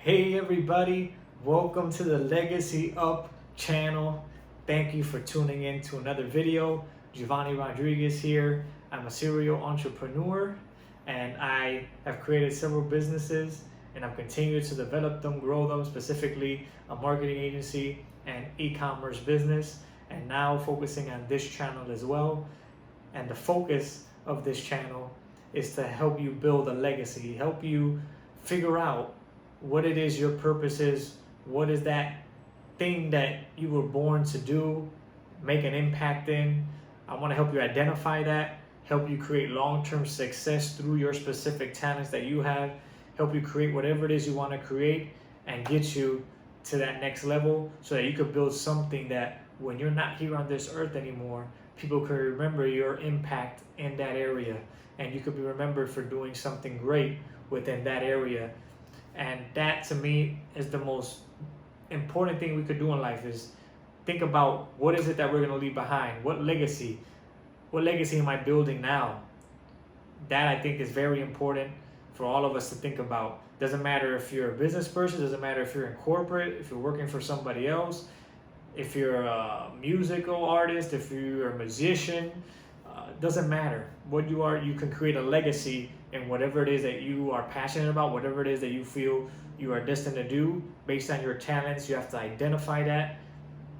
Hey everybody, welcome to the Legacy Up channel. Thank you for tuning in to another video. Giovanni Rodriguez here. I'm a serial entrepreneur and I have created several businesses and I'm continuing to develop them, grow them, specifically a marketing agency and e-commerce business, and now focusing on this channel as well. And the focus of this channel is to help you build a legacy, help you figure out what it is your purpose is, what is that thing that you were born to do, make an impact in. I want to help you identify that, help you create long-term success through your specific talents that you have, help you create whatever it is you want to create and get you to that next level so that you could build something that when you're not here on this earth anymore, people can remember your impact in that area and you could be remembered for doing something great within that area. And that to me is the most important thing we could do in life, is think about what is it that we're going to leave behind. What legacy am I building now? That I think is very important for all of us to think about. Doesn't matter if you're a business person, doesn't matter if you're in corporate, if you're working for somebody else, if you're a musical artist, if you're a musician, doesn't matter what you are. You can create a legacy in whatever it is that you are passionate about, whatever it is that you feel you are destined to do based on your talents. You have to identify that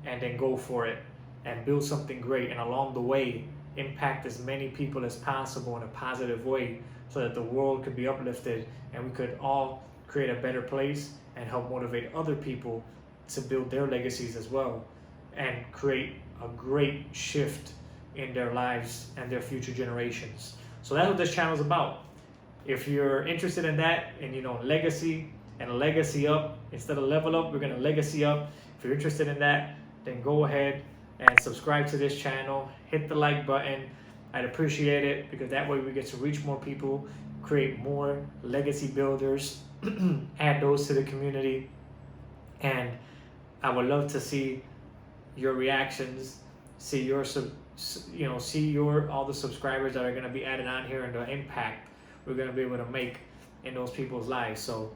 and then go for it and build something great, and along the way impact as many people as possible in a positive way so that the world could be uplifted and we could all create a better place and help motivate other people to build their legacies as well and create a great shift in their lives and their future generations. So that's what this channel is about. If you're interested in that, and legacy and legacy up, instead of level up, we're gonna legacy up. If you're interested in that, then go ahead and subscribe to this channel, hit the like button. I'd appreciate it, because that way we get to reach more people, create more legacy builders, add those to the community. And I would love to see your reactions, see your all the subscribers that are going to be added on here and the impact we're going to be able to make in those people's lives. So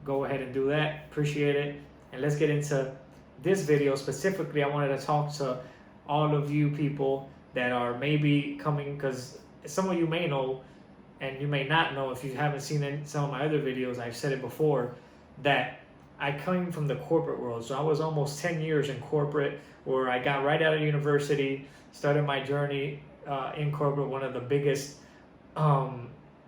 go ahead and do that. Appreciate it. And let's get into this video. Specifically, I wanted to talk to all of you people that are maybe coming, because some of you may know and you may not know if you haven't seen some of my other videos. I've said it before that I came from the corporate world. So I was almost 10 years in corporate, where I got right out of university, started my journey in corporate, one of the biggest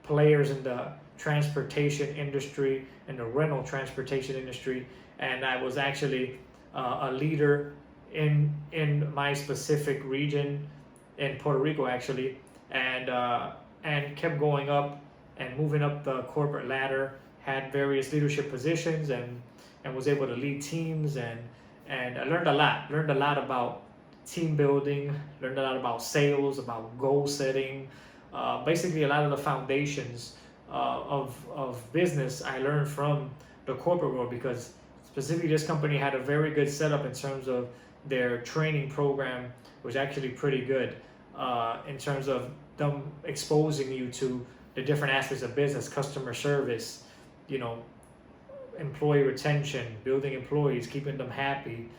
players in the transportation industry, in the rental transportation industry. And I was actually a leader in my specific region in Puerto Rico, actually, and kept going up and moving up the corporate ladder, had various leadership positions, and was able to lead teams, and I learned a lot about team building, learned a lot about sales, about goal setting, basically a lot of the foundations of business I learned from the corporate world, because specifically this company had a very good setup in terms of their training program, was actually pretty good in terms of them exposing you to the different aspects of business, customer service, employee retention, building employees, keeping them happy,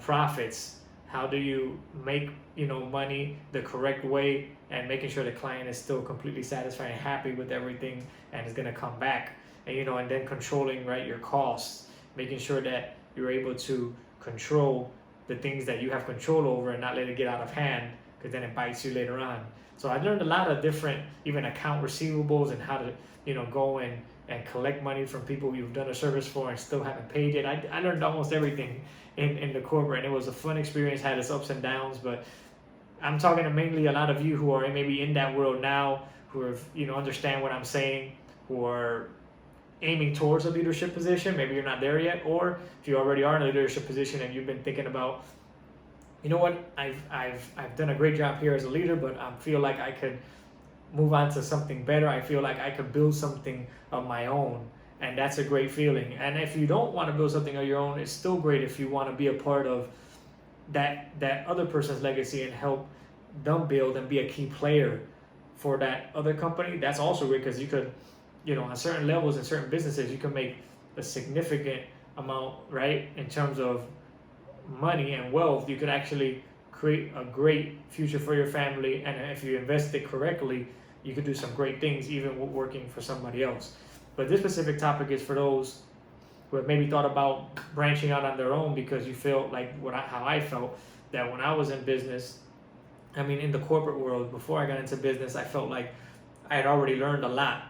profits. How do you make money the correct way, and making sure the client is still completely satisfied and happy with everything and is going to come back, and then controlling your costs, making sure that you're able to control the things that you have control over and not let it get out of hand, because then it bites you later on. So I learned a lot of different, even account receivables, and how to go in and collect money from people you've done a service for and still haven't paid it. I learned almost everything in the corporate, and it was a fun experience, had its ups and downs. But I'm talking to mainly a lot of you who are maybe in that world now, who have, understand what I'm saying, who are aiming towards a leadership position. Maybe you're not there yet, or if you already are in a leadership position and you've been thinking about, I've done a great job here as a leader, but I feel like I could move on to something better. I feel like I could build something of my own, and that's a great feeling. And if you don't want to build something of your own, it's still great if you want to be a part of that other person's legacy and help them build and be a key player for that other company. That's also great, because you could, on certain levels in certain businesses, you can make a significant amount, right, in terms of money and wealth. You could actually create a great future for your family, and if you invest it correctly, you could do some great things even with working for somebody else. But this specific topic is for those who have maybe thought about branching out on their own, because you feel like how I felt, that when I was in business, I mean in the corporate world, before I got into business, I felt like I had already learned a lot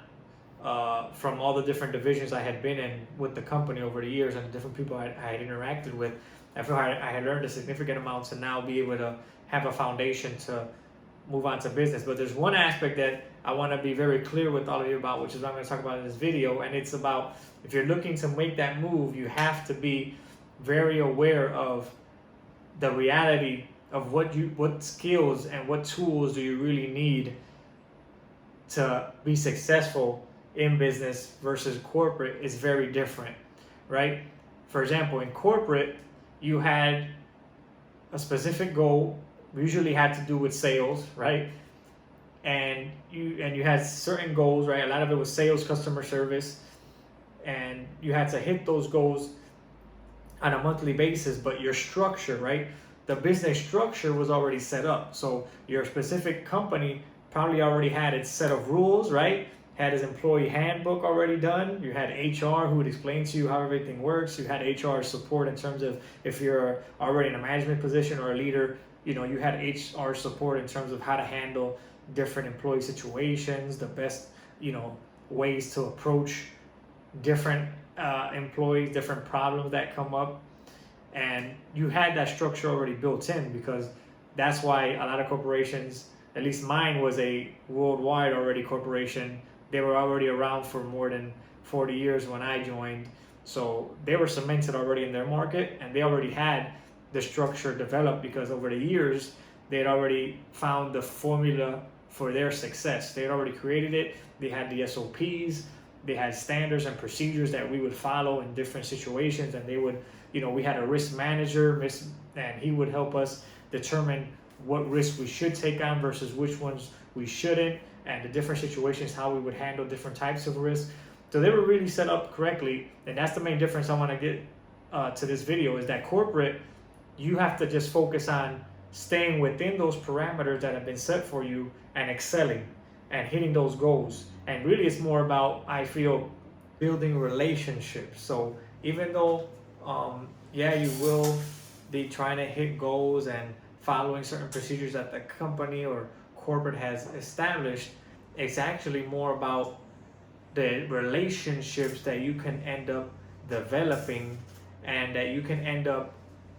from all the different divisions I had been in with the company over the years and the different people I had interacted with. I feel I had learned a significant amount to now be able to have a foundation to move on to business. But there's one aspect that I want to be very clear with all of you about, which is what I'm going to talk about in this video, and it's about, if you're looking to make that move, you have to be very aware of the reality of what skills and what tools do you really need to be successful in business versus corporate is very different, right? For example, in corporate, you had a specific goal, usually had to do with sales, right? And you had certain goals, right? A lot of it was sales, customer service, and you had to hit those goals on a monthly basis. But your structure, right? The business structure was already set up. So your specific company probably already had its set of rules, right? Had its employee handbook already done. You had HR who would explain to you how everything works. You had HR support in terms of if you're already in a management position or a leader, you had HR support in terms of how to handle different employee situations, the best, ways to approach different employees, different problems that come up. And you had that structure already built in, because that's why a lot of corporations, at least mine was a worldwide already corporation. They were already around for more than 40 years when I joined. So they were cemented already in their market, and they already had the structure developed, because over the years, they had already found the formula for their success. They had already created it. They had the SOPs. They had standards and procedures that we would follow in different situations. And they would, we had a risk manager, and he would help us determine what risks we should take on versus which ones we shouldn't, and the different situations, how we would handle different types of risks. So they were really set up correctly. And that's the main difference I want to get to this video, is that corporate, you have to just focus on staying within those parameters that have been set for you and excelling and hitting those goals. And really it's more about, I feel, building relationships. So even though, you will be trying to hit goals and following certain procedures that the company or corporate has established, it's actually more about the relationships that you can end up developing and that you can end up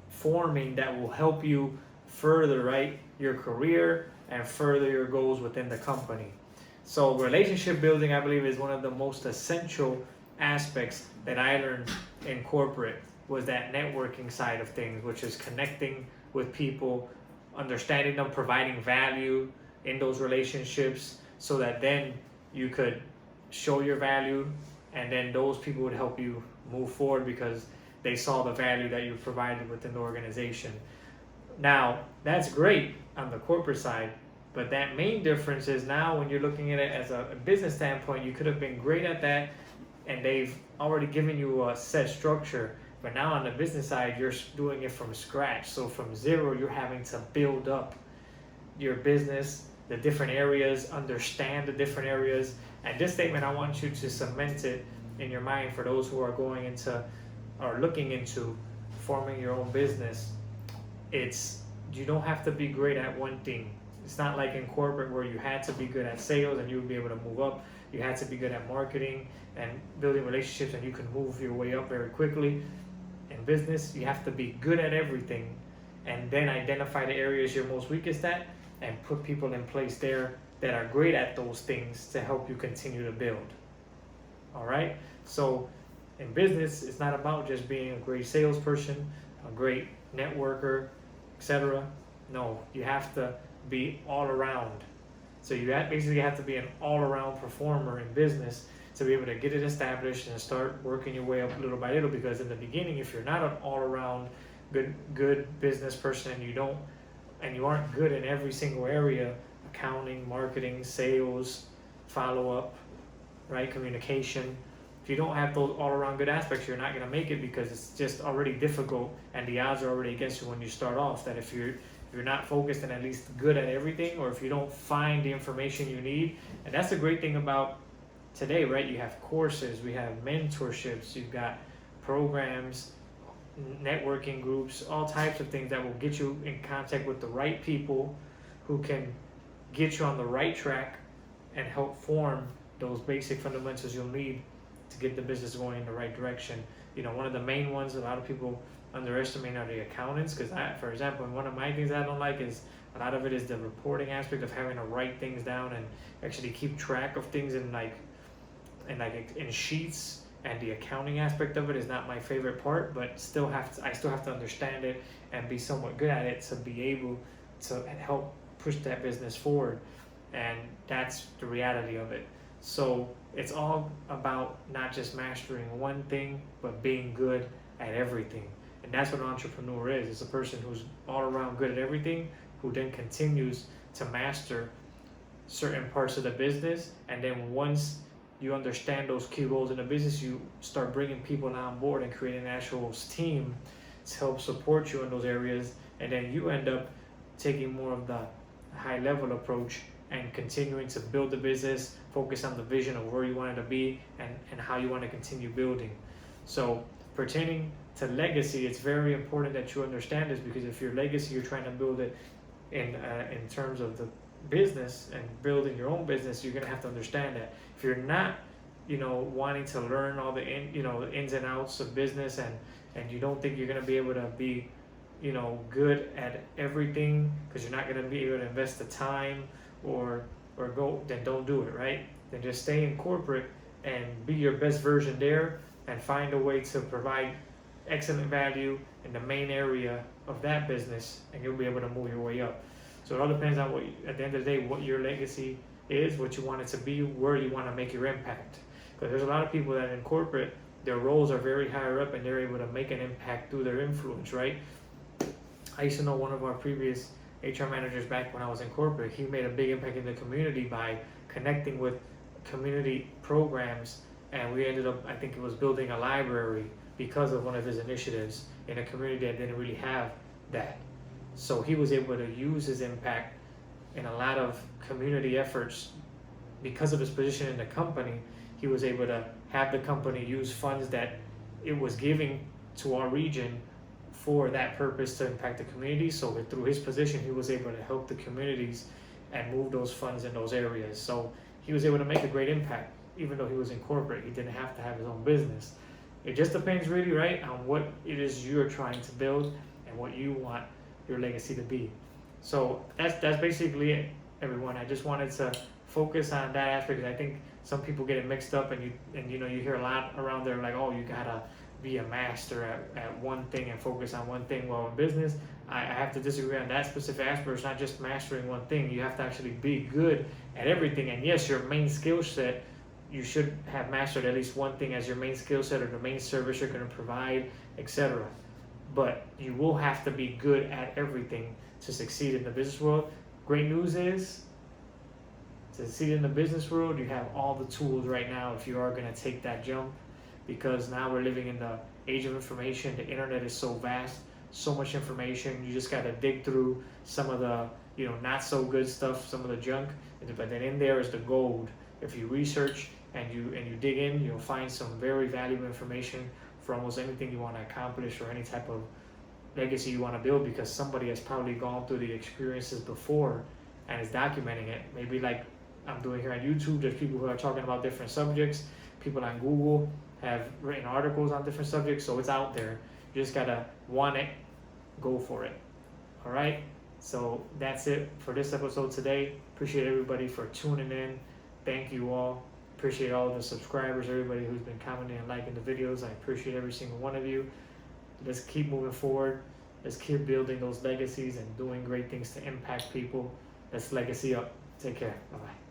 forming that will help you further, right, your career and further your goals within the company. So relationship building, I believe, is one of the most essential aspects that I learned in corporate, was that networking side of things, which is connecting with people, understanding them, providing value in those relationships, so that then you could show your value, and then those people would help you move forward because they saw the value that you provided within the organization. Now, that's great on the corporate side, but that main difference is now when you're looking at it as a business standpoint, you could have been great at that, and they've already given you a set structure. But now on the business side, you're doing it from scratch. So from zero, you're having to build up your business, the different areas, understand the different areas. And this statement, I want you to cement it in your mind for those who are going into or looking into forming your own business. You don't have to be great at one thing. It's not like in corporate where you had to be good at sales and you would be able to move up. You had to be good at marketing and building relationships, and you can move your way up very quickly. In business, you have to be good at everything, and then identify the areas you're most weakest at and put people in place there that are great at those things to help you continue to build. All right? So in business, it's not about just being a great salesperson, a great networker, etc. No, you have to be all around. So you basically have to be an all-around performer in business to be able to get it established and start working your way up little by little. Because in the beginning, if you're not an all-around good business person, and you aren't good in every single area, accounting, marketing, sales, follow-up, right, communication, if you don't have those all-around good aspects, you're not going to make it, because it's just already difficult and the odds are already against you when you start off. That if you're not focused and at least good at everything, or if you don't find the information you need. And that's the great thing about today, right? You have courses, we have mentorships, you've got programs, networking groups, all types of things that will get you in contact with the right people who can get you on the right track and help form those basic fundamentals you'll need to get the business going in the right direction. You know, one of the main ones a lot of people underestimate are the accountants, because for example, one of my things I don't like is a lot of it is the reporting aspect of having to write things down and actually keep track of things in sheets, and the accounting aspect of it is not my favorite part, but I still have to understand it and be somewhat good at it to be able to help push that business forward. And that's the reality of it. So it's all about not just mastering one thing, but being good at everything. And that's what an entrepreneur is. It's a person who's all around good at everything, who then continues to master certain parts of the business. And then once you understand those key roles in the business, you start bringing people on board and creating an actual team to help support you in those areas. And then you end up taking more of the high level approach and continuing to build the business, focus on the vision of where you want it to be and how you want to continue building. So pertaining to legacy, it's very important that you understand this, because if your legacy, you're trying to build it in terms of the business and building your own business, you're going to have to understand that if you're not, wanting to learn all the ins and outs of business, and you don't think you're going to be able to be, good at everything, because you're not going to be able to invest the time or go, then don't do it, right? Then just stay in corporate and be your best version there, and find a way to provide excellent value in the main area of that business, and you'll be able to move your way up. So it all depends on at the end of the day, what your legacy is, what you want it to be, where you want to make your impact. Because there's a lot of people that in corporate, their roles are very higher up and they're able to make an impact through their influence, right? I used to know one of our previous HR managers back when I was in corporate. He made a big impact in the community by connecting with community programs, and we ended up, I think it was building a library because of one of his initiatives in a community that didn't really have that. So he was able to use his impact in a lot of community efforts. Because of his position in the company, he was able to have the company use funds that it was giving to our region for that purpose to impact the community. So through his position, he was able to help the communities and move those funds in those areas. So he was able to make a great impact, even though he was in corporate. He didn't have to have his own business. It just depends really, right, on what it is you're trying to build and what you want your legacy to be. So that's basically it, everyone. I just wanted to focus on that aspect, because I think some people get it mixed up, and you hear a lot around there like, oh, you gotta be a master at one thing and focus on one thing. Well, in business, I have to disagree on that specific aspect. It's not just mastering one thing. You have to actually be good at everything. And yes, your main skill set, you should have mastered at least one thing as your main skill set, or the main service you're going to provide, etc. But you will have to be good at everything to succeed in the business world. Great news is, to succeed in the business world, you have all the tools right now if you are going to take that jump, because now we're living in the age of information. The internet is so vast, so much information. You just got to dig through some of the not so good stuff, some of the junk, but then in there is the gold. If you research and you dig in, you'll find some very valuable information for almost anything you want to accomplish, or any type of legacy you want to build, because somebody has probably gone through the experiences before and is documenting it. Maybe like I'm doing here on YouTube, there's people who are talking about different subjects. People on Google have written articles on different subjects, so it's out there. You just gotta want it, go for it. All right, so that's it for this episode today. Appreciate everybody for tuning in. Thank you all. Appreciate all the subscribers, everybody who's been commenting and liking the videos. I appreciate every single one of you. Let's keep moving forward. Let's keep building those legacies and doing great things to impact people. Let's legacy up. Take care. Bye-bye.